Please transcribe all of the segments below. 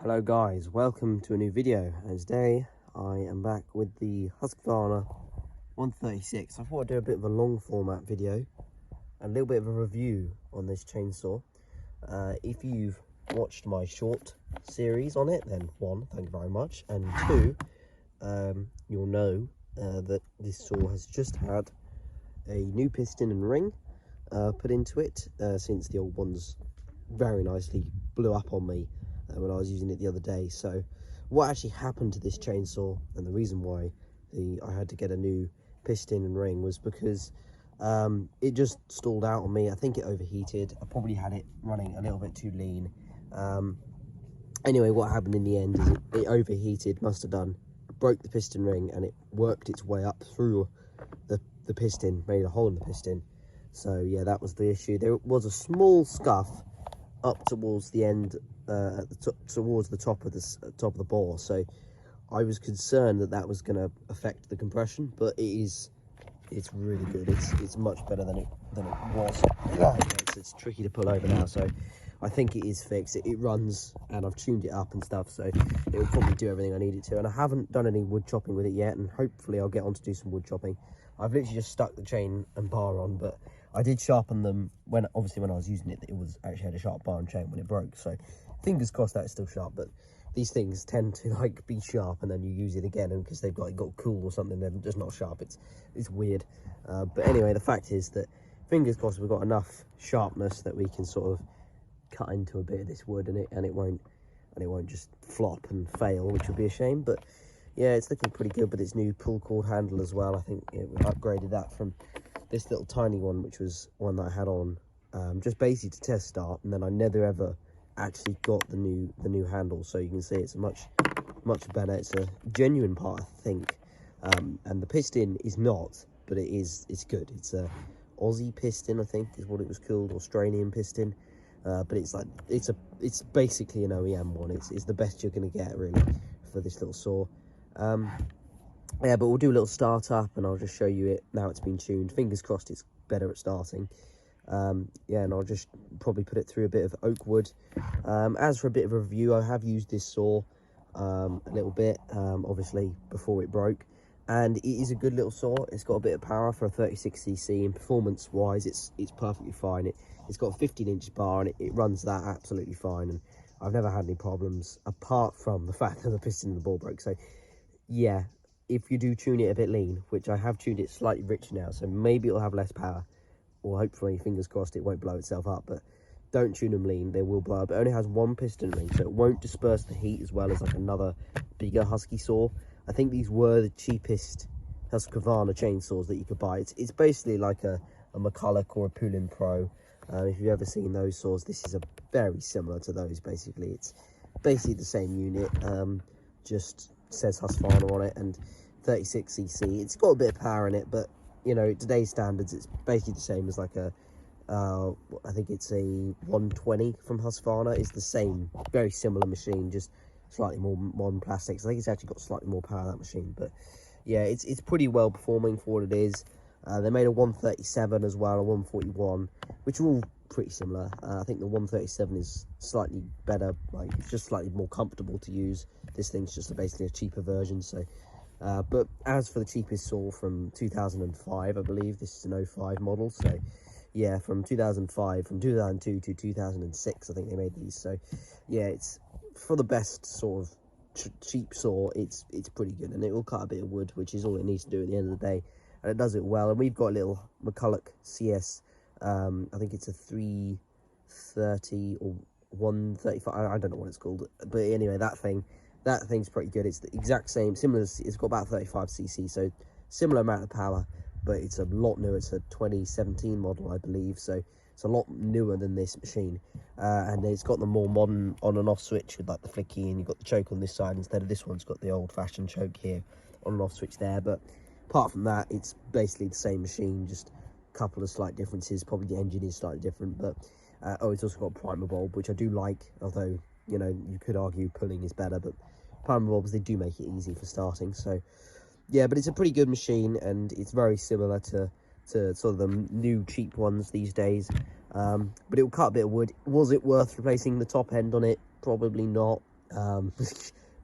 Hello guys, welcome to a new video, and today I am back with the Husqvarna 136. I thought I'd do a bit of a long format video, a little bit of a review on this chainsaw. If you've watched my short series on it, then one, thank you very much, and two, you'll know that this saw has just had a new piston and ring put into it since the old ones very nicely blew up on me when I was using it the other day. So what actually happened to this chainsaw, and the reason why I had to get a new piston and ring, was because it just stalled out on me. I think it overheated. I probably had it running a little bit too lean. Anyway, what happened in the end is it overheated, must have done, broke the piston ring, and it worked its way up through the piston, made a hole in the piston. So yeah, that was the issue. There was a small scuff up towards the end, towards the top of the bore. So I was concerned that was going to affect the compression, but it's really good. It's much better than it was. Yeah, it's tricky to pull over now, so I think it is fixed. It runs, and I've tuned it up and stuff, so it will probably do everything I need it to. And I haven't done any wood chopping with it yet, and hopefully I'll get on to do some wood chopping. I've literally just stuck the chain and bar on, but I did sharpen them when I was using it. It was actually had a sharp bar and chain when it broke, so fingers crossed that it's still sharp. But these things tend to like be sharp, and then you use it again, and because they've got cool or something, they're just not sharp. It's weird. But anyway, the fact is that fingers crossed we've got enough sharpness that we can sort of cut into a bit of this wood, and it won't just flop and fail, which would be a shame. But yeah, it's looking pretty good with its new pull cord handle as well. I think we upgraded that from this little tiny one, which was one that I had on just basically to test start, and then I never ever actually got the new handle. So you can see it's much better. It's a genuine part, I think, and the piston is not, but it's good. It's a Aussie piston, I think is what it was called, Australian piston. But it's basically an OEM one. It's the best you're going to get really for this little saw. Yeah, but we'll do a little start up, and I'll just show you it now it's been tuned. Fingers crossed it's better at starting. Yeah, and I'll just probably put it through a bit of oak wood. As for a bit of a review, I have used this saw a little bit, obviously before it broke, and it is a good little saw. It's got a bit of power for a 36cc, and performance wise it's perfectly fine. It's got a 15-inch bar, and it runs that absolutely fine, and I've never had any problems apart from the fact that the piston in the ball broke. So yeah, if you do tune it a bit lean, which I have tuned it slightly rich now, so maybe it'll have less power, or hopefully, fingers crossed, it won't blow itself up. But don't tune them lean, they will blow up. It only has one piston ring, so it won't disperse the heat as well as like another bigger Husky saw. I think these were the cheapest Husqvarna chainsaws that you could buy. It's basically like a McCulloch or a Pulin Pro. If you've ever seen those saws, this is very similar to those. Basically, it's basically the same unit, just says Husqvarna on it, and 36cc. It's got a bit of power in it, but you know, today's standards, it's basically the same as like a I think it's a 120 from Husqvarna. It's the same, very similar machine, just slightly more modern plastics. I think it's actually got slightly more power, that machine. But yeah, it's pretty well performing for what it is. They made a 137 as well, a 141, which are all pretty similar. I think the 137 is slightly better, like it's just slightly more comfortable to use. This thing's just basically a cheaper version. So but as for the cheapest saw from 2005, I believe this is an 05 model. So yeah, from 2005, from 2002 to 2006, I think they made these. So yeah, it's for the best sort of cheap saw. It's pretty good, and it will cut a bit of wood, which is all it needs to do at the end of the day, and it does it well. And we've got a little McCulloch CS. I think it's a 330 or 135. I don't know what it's called, but anyway, that thing's pretty good. It's the exact same, similar. It's got about 35cc, so similar amount of power, but it's a lot newer. It's a 2017 model, I believe, so it's a lot newer than this machine. And it's got the more modern on and off switch with like the flicky, and you've got the choke on this side instead of this one's got the old-fashioned choke here, on and off switch there. But apart from that, it's basically the same machine, just a couple of slight differences. Probably the engine is slightly different, but oh, it's also got a primer bulb, which I do like, although, you know, you could argue pulling is better, but primer bulbs, they do make it easy for starting. So yeah, but it's a pretty good machine, and it's very similar to sort of the new cheap ones these days. But it will cut a bit of wood. Was it worth replacing the top end on it? Probably not.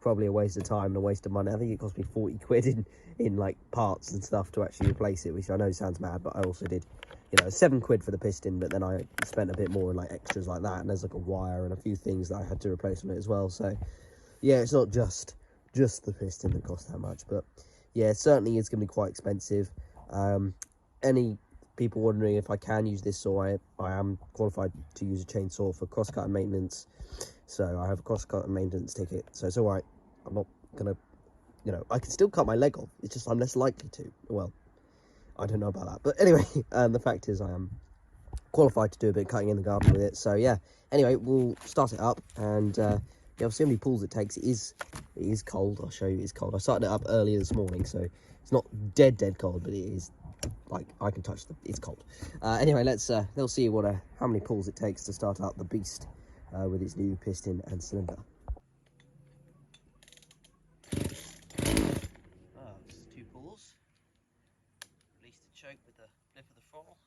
Probably a waste of time and a waste of money. I think it cost me 40 quid in like parts and stuff to actually replace it, which I know sounds mad, but I also did, you know, 7 quid for the piston, but then I spent a bit more in like extras like that, and there's like a wire and a few things that I had to replace on it as well. So yeah, it's not just the piston that cost that much, but yeah, it certainly is going to be quite expensive. Any people wondering if I can use this saw, I am qualified to use a chainsaw for cross-cut and maintenance, so I have a cross-cut and maintenance ticket, so it's all right. I'm not gonna, you know, I can still cut my leg off, it's just I'm less likely to. Well, I don't know about that, but anyway, the fact is I am qualified to do a bit of cutting in the garden with it. So yeah, anyway, we'll start it up, and yeah, I'll see how many pulls it takes. It is cold. I'll show you, it's cold. I started it up earlier this morning, so it's not dead cold, but it is, like, I can touch it's cold. Anyway, they'll see what how many pulls it takes to start up the beast with its new piston and cylinder. It's 2 pulls. Release the choke with the flip of the throttle.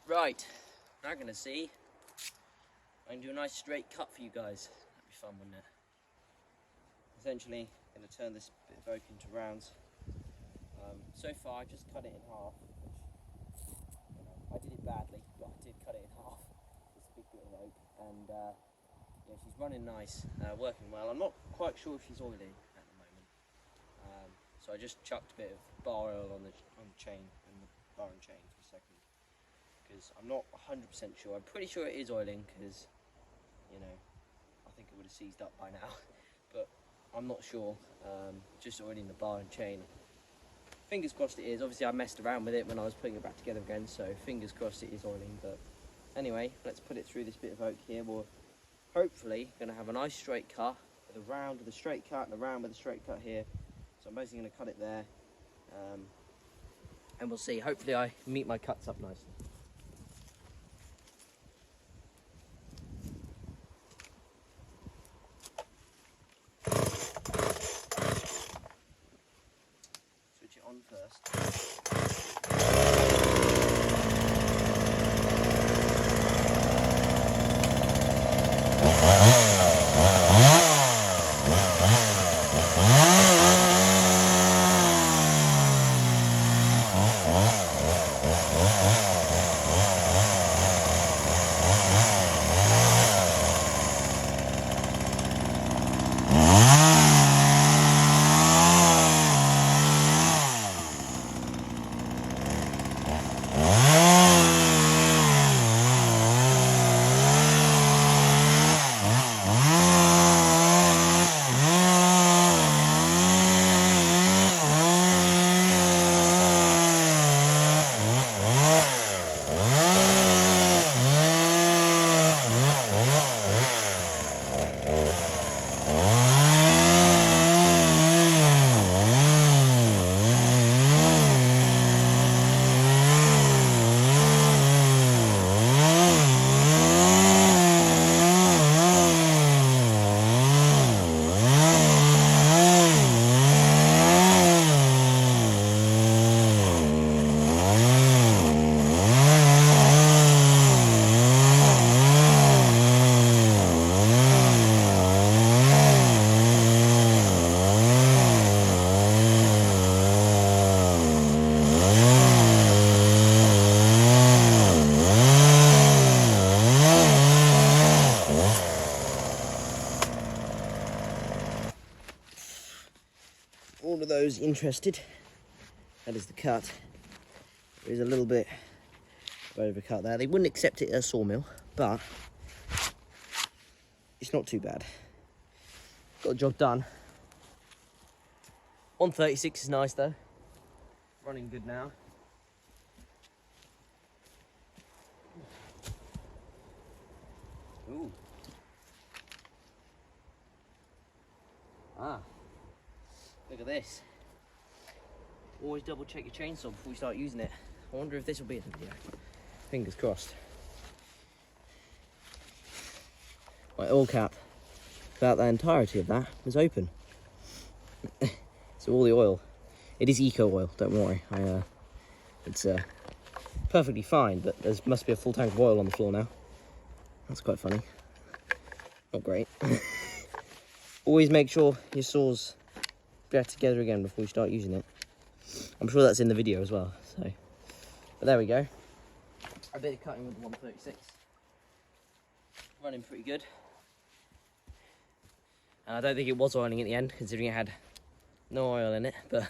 Right, now I'm going to see, I can do a nice straight cut for you guys. That'd be fun, wouldn't it? Essentially, I'm going to turn this bit of oak into rounds. So far I just cut it in half, which, you know, I did it badly, but I did cut it in half. It's a big bit of oak, and yeah, she's running nice, working well. I'm not quite sure if she's oiling at the moment, so I just chucked a bit of bar oil on the chain and the bar and chain for a second, because I'm not 100% sure. I'm pretty sure it is oiling, because, you know, I think it would have seized up by now, but I'm not sure. Just oiling the bar and chain. Fingers crossed it is. Obviously I messed around with it when I was putting it back together again, so fingers crossed it is oiling. But anyway, let's put it through this bit of oak here. We're hopefully going to have a nice straight cut, with a round with a straight cut and a round with a straight cut here. So I'm basically going to cut it there, and we'll see. Hopefully I meet my cuts up nicely. Switch it on first. All of those interested, that is the cut. There is a little bit of overcut there. They wouldn't accept it at a sawmill, but it's not too bad. Got the job done. 136 is nice though. Running good now. Ooh. Ah. Look at this. Always double check your chainsaw before you start using it. I wonder if this will be in the video. Fingers crossed. My oil cap, about the entirety of that, is open. So all the oil, it is eco oil, don't worry. It's perfectly fine, but there must be a full tank of oil on the floor now. That's quite funny. Not great. Always make sure your saw's back together again before you start using it. I'm sure that's in the video as well. So, but there we go. A bit of cutting with the 136. Running pretty good. And I don't think it was oiling at the end, considering it had no oil in it. But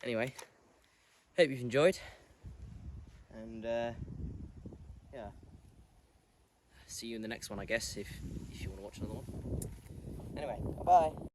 anyway, hope you've enjoyed. And yeah, see you in the next one, I guess, if you want to watch another one. Anyway, bye.